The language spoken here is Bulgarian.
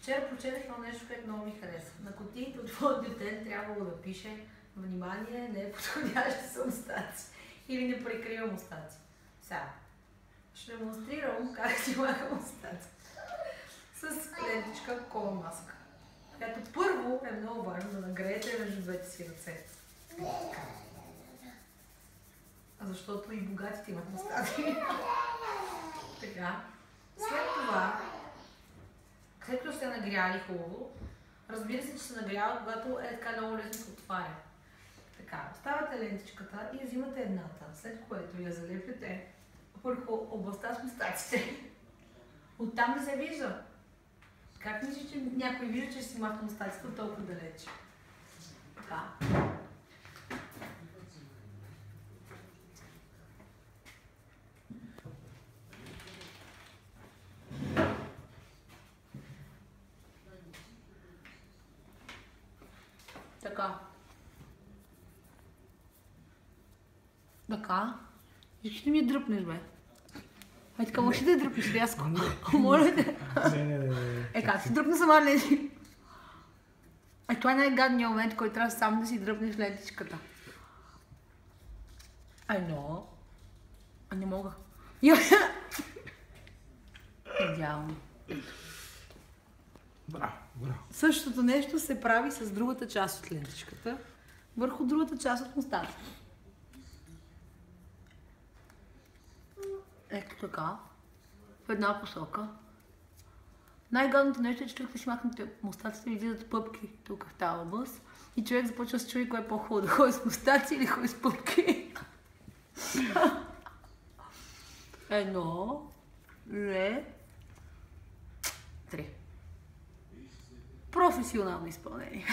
Вчера прочетах едно нещо, което много ми хареса. На кутиите от твоят бюлетен трябвало да пише: внимание, не е подходящи са мустаци. Или не прикривам мустаци. Сега, ще демонстрирам как си махам мустаци. С лентичка кола маска. Която първо е много важно да нагреете между двете си ръце. Защото и богатите имат мустаци. Така. След това, след като сте нагряли хубаво, разбира се, че се нагрява, когато е така много лесно се отваря. Така, оставяте лентичката и взимате едната, след което я залепите върху областта с мустаците. Оттам не се вижда. Как мислиш, че някой вижда, че си маха мустаците от толкова далече? Така. Така. Така. Искаш ли ми я дръпнеш, бе? Ай така, можеш ли да я дръпнеш рязко? Моля те. Е, как си дръпна сама лентичка? Това е най-гадният момент, който трябва само да си дръпнеш лентичката. Но. Не мога. Идеално. Браво, браво. Същото нещо се прави с другата част от лентичката, върху другата част от мустаците. Ето така. В една посока. Най-гадното нещо е, че човек да си махнете мустаците и излизат пъпки тук в тази област. И човек започва да се чуди кое е по-хубаво, да ходи с мустаци или ходи с пъпки. Едно, две, три. Професионално изпълнение.